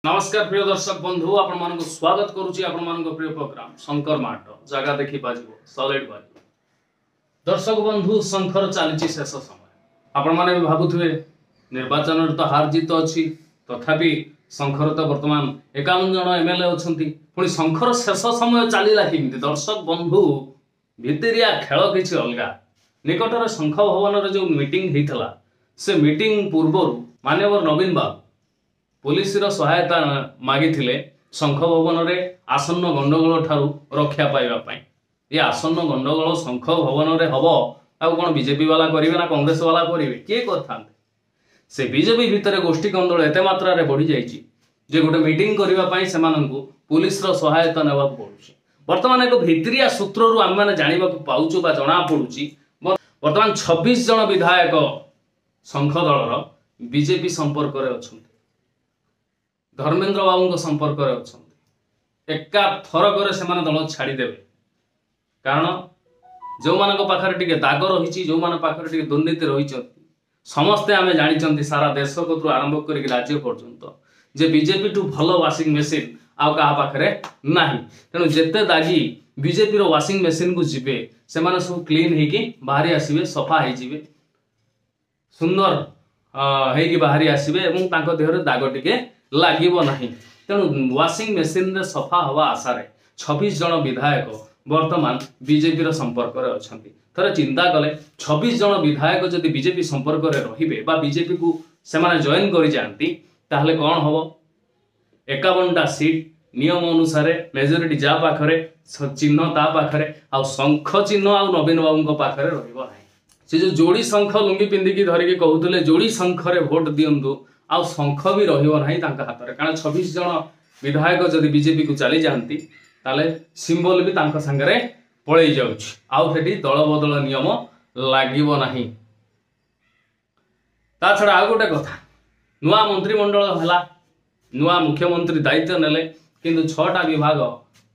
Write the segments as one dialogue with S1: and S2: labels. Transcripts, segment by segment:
S1: नमस्कार प्रिय दर्शक बंधु आपण मानक स्वागत करूची आपण मानक प्रिय प्रोग्राम शंकर माट जगह देखि बाजिबो सॉलिड बाजिबो। दर्शक बंधु शंकर चलीची शेष समय आपण माने भी भाबुथुवे निर्वाचन तो हार जीत अछि तथापि शंकर तो वर्तमान 51 जन एमएलए अछंती पुनी शंकर शेष समय चलीला किमिति दर्शक बंधु भितरिया खेल किछि अलगा निकटर शंख भवन रे जो मीटिंग हेतला से मीटिंग पूर्व माननीय नवीन बाबू पुलिस सहायता मागी शंख भवन रे आसन्न गंडगोल ठारू रक्षा पाइबा ये आसन्न गंडगोल शंख भवन रे हबो आ कोन बीजेपी वाला करिवे ना कांग्रेस वाला करिवे के करथांते से बीजेपी भितर गोष्ठी कंदोल एते मात्रा रे बढ़ी जाईची जे गोटे मीटिंग करिवा पई सेमानंकु पुलिस सहायता नेबा पड़ुची। वर्तमान एक भितरिया सूत्र रु आम माने जानिबा पाउचु बा जणा पड़ुची वर्तमान 26 जन विधायक शंख दलर बीजेपी संपर्क रे अछंती धर्मेंद्र बाबू संपर्क रे अछंती एका थरक से दल छाड़देवे कारण जो मान पाखे टिके दाग रही जो मान पाखे टिके दुर्नीति रही समस्ते आम जानी सारा देश को आरंभ कर राज्य पर्यंत जे बीजेपी टू भल वाशिंग मेसीन आउ क्या पाखे ना तेणु जिते दागी बीजेपी वाशिंग मेसीन को जीवे से सब क्लीन होगी बाहरी आसवे सफा हो सुंदर हो बाहरी आसवे देहरे दाग टिके लागिबो नहीं तेणु वाशिंग मेसीन रे सफा हवा आशा रे 26 जन विधायक वर्तमान बीजेपी संपर्क रे अछंती। थरे चिंता कले 26 जन विधायक जदि बीजेपी संपर्क रे रहिबे बा बीजेपी को से माने जॉइन करि जानती ताहले कोन हबो 51टा सीट नियम अनुसार मेजोरिटी जा पाखरे चिन्ह ता पाखरे आ शंख चिन्ह आ नवीन बाबू पाखरे रहिबो नाही से जो जोड़ी शंख लुंगी पिंदिकी धरिकी कहूले जोड़ी शंख रे भोट दियंतु आ शंख भी रहिबो नाही तांका हाथ रे कारण 26 जन विधायक जदि बीजेपी को चली जाती ताले सिंबल भी तांका संगे पलई जाउछि आउ फेटी दल बदल नियम लागिबो नाही। ता छडा आ गोटे कथा नुआ मंत्रिमंडल हला नुआ मुख्यमंत्री दायित्व नेले किंतु 6टा विभाग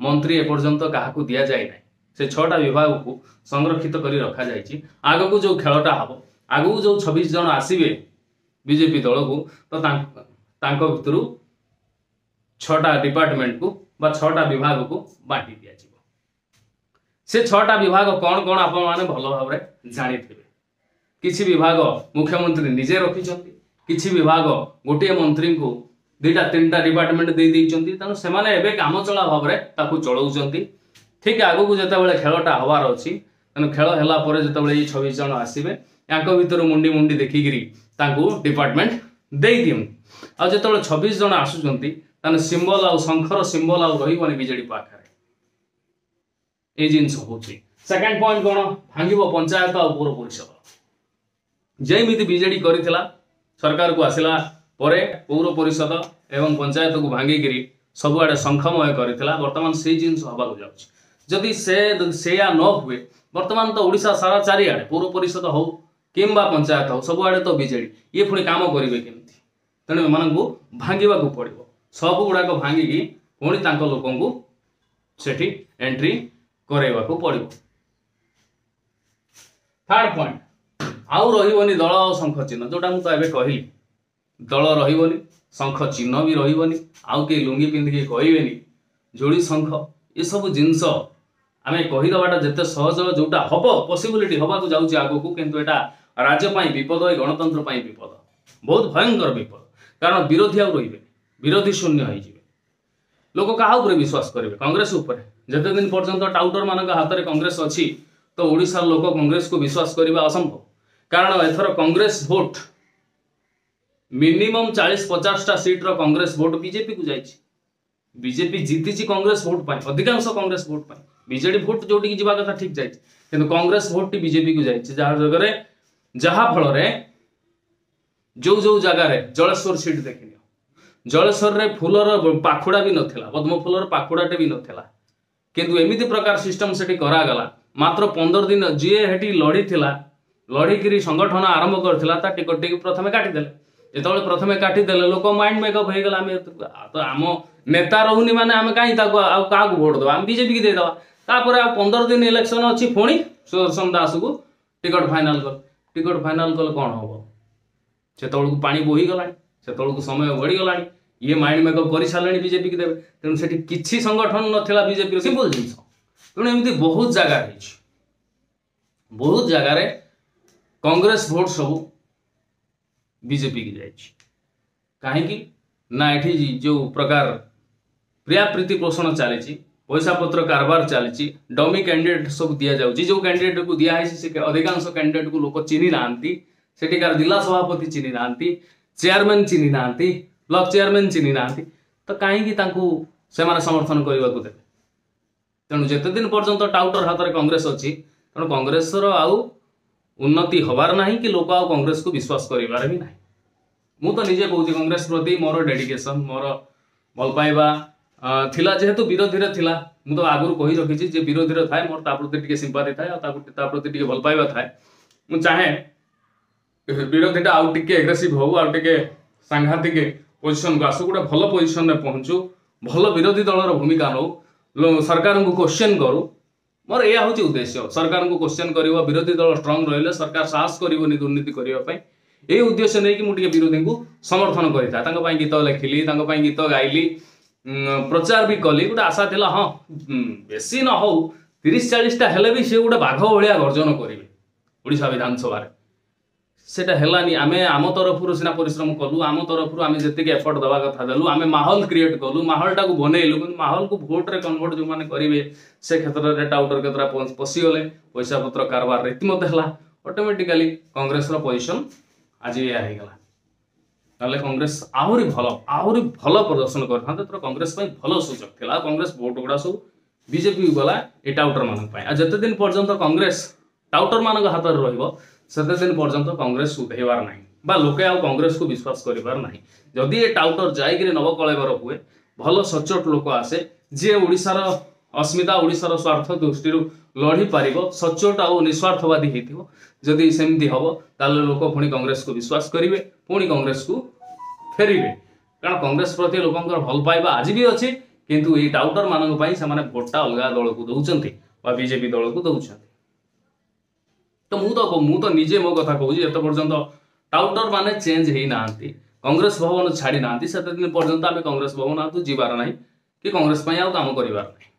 S1: मंत्री एपर्यंत काहाकू दिया जाय नाही से 6टा विभाग को संरक्षित करी रखा जायछि आगो को जो खेलटा हबो आगो को जो 26 जन आसीबे बीजेपी दल को तो भितर 6टा डिपार्टमेंट को बा 6टा विभाग को बांटी दिया से 6टा विभाग कौन कौन आप माने भल भाव जानी किसी विभाग मुख्यमंत्री निजे रखिछंती किसी विभाग गोटे मंत्री को 2टा 3टा डिपार्टमेंट दे देइछंती तेणु से माने एबे काम चला भाव रे ताकू चलाउछंती ठीक आगो को जेतेबेले खेलटा हवार अछि तेणु खेल हला परे जेतेबेले 26 जन आसीबे याको भितर मुंडी मुंडी देखिगिरी तांको डिपार्टमेंट दे दियं आ जेतेबेले 26 जन आसुचंती ताने सिंबल आ शंखर सिंबल आ रहिबनी बीजेडी पाखरे ए जिंस होची। सेकंड पॉइंट कोन भांगिबो पंचायत आ पौर परिषद जेमिति बीजेडी करिथिला सरकार को आसिला परे पौर परिषद एवं पंचायत को भांगिगिरी सब आडे शंखमय करिथिला वर्तमान से जिंस हबा को जाउची जदि से या न हुए वर्तमान तो ओडिसा सारा चारि आडे पौर परिषद हो किंबा पंचायत हो सब आडे तो बीजेडी ये पुणी काम करेंगे केमती तेणु एम भांगा पड़ो सब गुड़ाक भांगिकी पुणी लोक सेठी एंट्री करवा पड़ो। थर्ड पॉइंट आउ रही दल आ शंख चिन्ह जोटा मुझे कहली दल रही शंख चिन्ह भी रही आउ कई लुंगी पिंधिकी कहबेनी जोड़ी शंख ये सब जिनस आम कहीदेटा जिते सहज जोटा हम पॉसिबिलिटी हवा जाऊँगी आगक किंतु एटा राज्य विपद गणतंत्र विपद बहुत भयंकर विपद कारण विरोधी आउ रही विरोधी शून्य हो लोक क्या विश्वास करेंगे कांग्रेस जिते दिन पर्यंत टाउटर मान हाथ में कांग्रेस अच्छी तो ओडिशार लोक कांग्रेस को विश्वास करने असंभव कारण एथर कांग्रेस भोट मिनिमम 40-50टा सीट्र कांग्रेस भोट बीजेपी को जाइए बीजेपी जीति कांग्रेस भोट पाई अधिकांश कांग्रेस भोट पाई बीजेडी भोट जो जावा कथा ठीक जाए किंतु कांग्रेस भोट टी बीजेपी को जाइए जगह जहा फल जो जो जगार जलेश्वर सीट देखनी जलेश्वर रे फूलर पाखुड़ा भी नथिला पद्म फूलर पाखुड़ाटे भी नथिला किंतु एमिति प्रकार सिस्टम सेठी करागला मात्र 15 दिन जी हेटी लड़ी थिला लड़ीकी संगठन आरंभ करथिला ता टिकट टी प्रथमे काटी देले जेतबेले प्रथमे काटी देले लोक माइंड मेकअप हो गला तो आम नेता रहुनी माने आम काई ताको आ का वोट दवा आम बीजेपी की दे दवा तापर 15 दिन इलेक्शन अछि पुणी सुदर्शन दास को टिकट फाइनल कल कौन हम से पानी बोही गला से समय बढ़ीगला ये माइंड मेकअप कर सारे बीजेपी की देवे तेणु से किसी संगठन नाला बीजेपी सिंपल जिन तेणु एमती बहुत जगह बहुत जगार कांग्रेस भोट सब बीजेपी की जाए कहीं ना ये जो प्रकार प्रिया प्रीति पोषण चली पैसा पत्र कारबार चली डमी कैंडिडेट सब दि जाऊँगी जो कैंडिडेट को दिखाई से अधिकांश कैंडिडेट को लोक चिन्ह ना सेठिकार जिला सभापति चिन्ह ना चेयरमैन चिन्ह ना ब्लॉक चेयरमैन चिन्ह ना तो कहीं से समर्थन करने को देते तेणु जिते दिन पर्यंत टाउटर हाथ में कांग्रेस अच्छी तेणु कांग्रेस आउ उन्नति हबार ना कि लोक आउ कांग्रेस को विश्वास करें भी ना मु तो निजे कहूँ कांग्रेस प्रति मोर डेडिकेशन मोर भल पाइबा थिला जेहेतु विरोधी रे थिला मु तो आगुर कही रखी जे विरोधी रे थाए मोर ता प्रति टिके सिंपैथी थाए ता प्रति टिके भल पाइबा थाए मु चाहे विरोधीटा आउ टिके एग्रेसिव हो आउ टिके सांघातिक पोजिशन को आसु गोटे भल पोजिशन में पहुंचू भल विरोधी दलर भूमिका नौ सरकार को क्वेश्चन करू मोर यह हूँ उद्देश्य सरकार को क्वेश्चन कर विरोधी दल स्ट्रंग रही सरकार साहस करनी दुर्नीति करने यही उद्देश्य नहीं कि मुझे विरोधी को समर्थन करें गीत लिखिली गीत गाइली प्रचार भी कली गोटे आशा थिला हाँ बेसी न हो 30-40 हेले भी सी गोटे बाघ भाया गर्जन करेंगे ओडिशा विधानसभा सेटा हेलानी आमे आम तरफ सीना परिश्रम कलु आम तरफ आम जी एफर्ट दवा कथा देलु आम माहौल क्रिएट कलु माहौलटा को बनइलु कि माहौल को भोट रे कन्वर्ट जो माने करेंगे से क्षेत्र में टाउटर केतरा पशिगले पैसा पत्र कारबार रीतिमत है ऑटोमेटिकली कांग्रेस पोजिशन आज यह होगा ना कांग्रेस आहरी भल प्रदर्शन कर कांग्रेस भल सूचक था कांग्रेस भोट गुड़ा सब बीजेपी गला ये टाउटर मान जिते दिन पर्यंत कांग्रेस टाउटर मान हाथ में रते दिन पर्यंत कांग्रेस उठेबार ना बा लोके आ कांग्रेस को विश्वास करिबार नाही जदि ये टाउटर जाइक नवकलेवर हुए भल सचोट लोक आसे जे ओडिशार अस्मिता ओडिशार स्वार्थ दृष्टि लड़ी पार सचोट आ निस्वार्थवादी होती जदि सेमती हम ताले लोक पुणी कांग्रेस को विश्वास करेंगे पुणी कांग्रेस को फेरिबे कारण कांग्रेस प्रति लोकंकर भल पाइबा आज भी अच्छी किंतु ये टाउटर मानक से भोटा अलग दल को दौरान बीजेपी दल को दौरान तो मु तो निजे मो कथा कहूँ जिते पर्यंत टाउटर माने चेंज ही ना कांग्रेस भवन छाड़ी ना से दिन पर्यंत आम कांग्रेस भवन आतु जीवार ना कि कांग्रेस आउ काम करार ना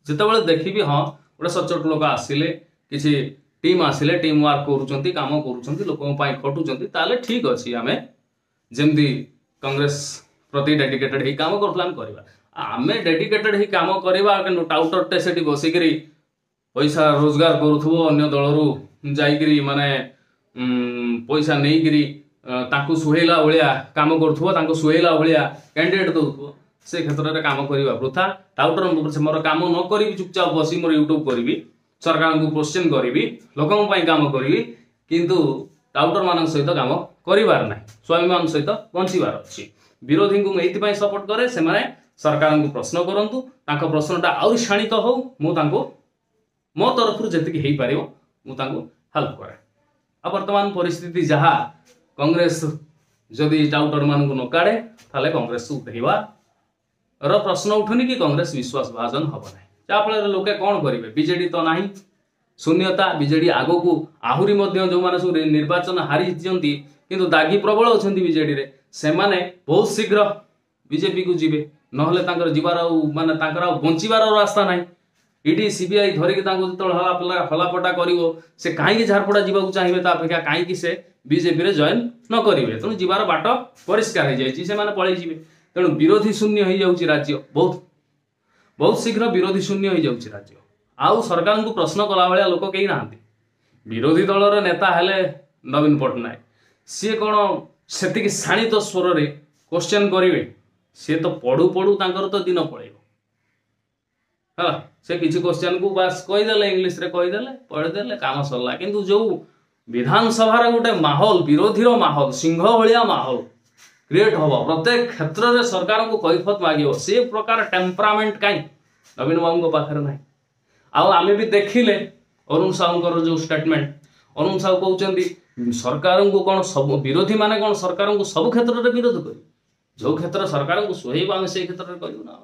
S1: जिते देखी हाँ गोटे सचोट लोक आसिले किसी टीम आसिले टीम वर्क करुँच कम करुँच लोक खटुंट ताले ठीक अच्छे आम जमती कांग्रेस प्रति डेडिकेटेड ही काम कर आम डेडिकेटेड ही काम करवा टाउटर टे से बसिक पैसा रोजगार करुथबो अन्य दलरू जाइकरी माने पैसा नहीं सुहेला भाया काम करुथबो सुहेला भाया कैंडिडेट दौथबो से क्षेत्र में काम करवा वृथा टाउटर मोर काम न करी चुपचाप बसी मोर यूट्यूब करी सरकार को क्वेश्चन करी लोकों काम करी किंतु टाउटर मान सहित काम करार ना स्वाभिमान सहित बंचबार अच्छी विरोधी को ये सपोर्ट करे से सरकार को प्रश्न करूँ प्रश्नटा आउरी शाणित हो मो तरफ जी पार हेल्प करे आ वर्तमान परिस्थिति जहाँ कांग्रेस जदि टाउटर मान न काढ़े ताले कांग्रेस उठेबार प्रश्न उठुनी कि कांग्रेस विश्वास भाजन हम ना जहाँफल लोके कौन करेंगे बीजेडी तो ना शून्यता बीजेडी आग को आहरी जो मैंने सब निर्वाचन हारी किंतु दागी प्रबल अच्छा बीजेडी रे से बहुत शीघ्र बीजेपी को जीवे ना जीवार माने बंचार रास्ता ना इडी सीबीआई धरिक जो हलापटा कर कहीं झारपड़ा जावाक चाहिए अपेक्षा कहीं से बीजेपी रे जॉइन न करेंगे तेणु जीवार बाट परिष्कार हो जाए पलि जी तेणु विरोधी शून्य हो जाऊँगी राज्य बहुत शीघ्र विरोधी शून्य हो जाऊँगी राज्य आउ सरकार को प्रश्न कला भाया लोक कहीं ना विरोधी दलर नेता हेले नवीन पट्टनायक सी कौन से शाणित स्वर रे क्वेश्चन करेंगे सी तो पढ़ू पढ़ू तो दिन पड़े है से किसी क्वेश्चन को बास कहीदे इंग्लीश रे कहीदे पढ़ीदे काम सरला किंतु जो विधानसभा गोटे माहौल विरोधी माहौल सिंह भाया माहौल क्रिएट हम प्रत्येक क्षेत्र में सरकार को कैफत मांग से प्रकार टेम्परामेंट कहीं नवीन बाबू पाखे ना आम भी देखिले अरुण साहू जो स्टेटमेंट अरुण साहू कहते सरकार को कौन सब विरोधी माने कौन सरकार को सब क्षेत्र में विरोध कर जो क्षेत्र सरकार को सुहेबा आम से क्षेत्र में करूँ ना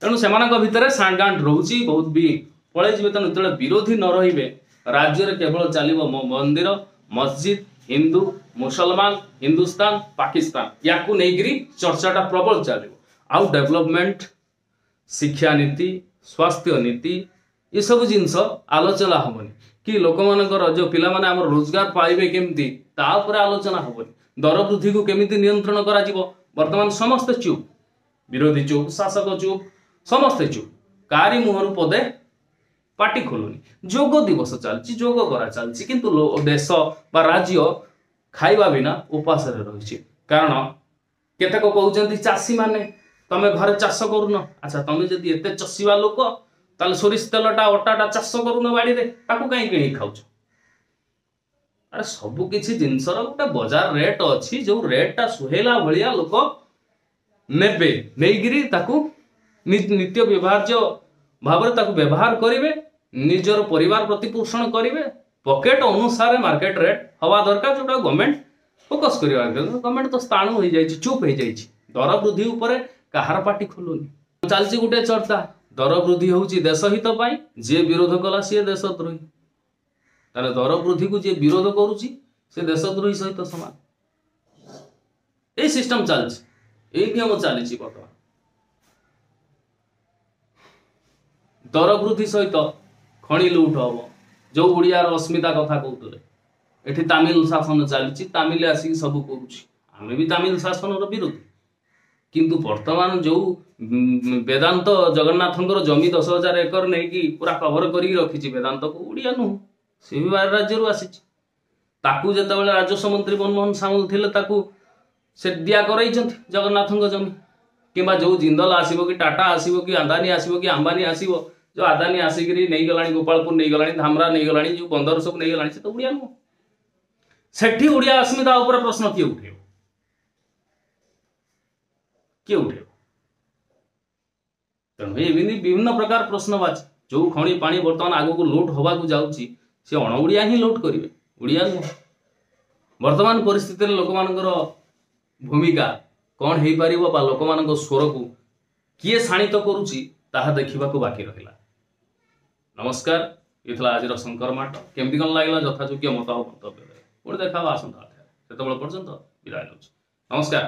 S1: तेणु से भितर सांगांठ रोचे बहुत भी पलि तेणु जो विरोधी न रे राज्य में केवल चलो मंदिर मस्जिद हिंदू मुसलमान हिंदुस्तान पाकिस्तान या चर्चाटा प्रबल चलो आउ डेवलपमेंट शिक्षा नीति स्वास्थ्य नीति ये सब जिनस आलोचना हेनी कि लोक मानकर जो पिला माने आम रोजगार पाइबे केमती आलोचना हेनी दर वृद्धि को केमिति नियंत्रण करा वर्तमान समस्ते चुप विरोधी चुप शासक चुप समस्ते चुप कारी मुहर पदे पार्टी खोलुनी जोग दिवस चलती जोग करा चलती किंतु देश बा राज्य खाइबा बिना उपास रही कारण केतेक कहते चाषी माने तमे घरे चाष करुन अच्छा तमे जदि एते चसीवा लोक ताले सोरिष तेलटा अटाटा चाष करुन बाड़ी रे ताकू काई किणी खाउछ अरे सब किछि जिनसर गोटे बाजार रेट अछि जो रेटटा सुहेला भलिया लोक नेबे नेगिरी ताकू नित्य व्यवहार्य भाव ताकू व्यवहार करिवे निजर परिवार प्रतिपोषण करिवे पॉकेट अनुसार मार्केट रेट हवा दरकार जोटा गवर्नमेंट फोकस करिवा गवर्नमेंट तो स्थाणु हो जाई चुप हो जाई दर वृद्धि उपरे कहार पार्टी खोलुनी चलची गुटे चर्चा दर वृद्धि होउची देश हित पाई जे विरोध कला सी देशद्रोही तारे दर वृद्धि को जे विरोध करूची से देशद्रोही सहित समान ए सिस्टम चलची ए नियम चलीची बर्तमान दर वृद्धि सहित खणी लुट हम जो ओडियार अस्मिता कथा कहते एठी तमिल शासन चली तमिल आसिक सब करुच्ची आम भी तमिल शासन विरोधी किंतु वर्तमान जो वेदांत जगन्नाथ जमी 10,000 एकर नहीं कि पूरा कवर कर रखी वेदांत को ओडिया नुह सी भी बाहर राज्य आसी जो राजस्व मंत्री मनमोहन सामल थे से दिया कर जगन्नाथ जमी कि जो जिंदल आसो कि टाटा आसो कि अदानी आसो कि अंबानी आसो जो अदानी आसिक नहीं गला गोपालपुर नहीं गला धामरा नहीं गला जो बंदर सब नहीं गला से तो ओडिया नुह सेठी ओडिया अस्मिता उपर प्रश्न किए उठे तेणु ये विभिन्न प्रकार प्रश्नवाची जो खणी पानी बर्तमान आग को लोट हवा को जाऊँगी सी अण ओडिया ही लोट करेंगे ओडिया नुह वर्तमान परिस्थिति लोक मानकर भूमिका कौन हो पार लोक मान स्वर को किए शाणित करुच्ची ताहा देखा बाकी रहा। नमस्कार ये आज शंकर माट केमती कौन लगे यथायोग्य मत मंतव्य पुणी देखा आसंता से पर्यंत विदाय नमस्कार।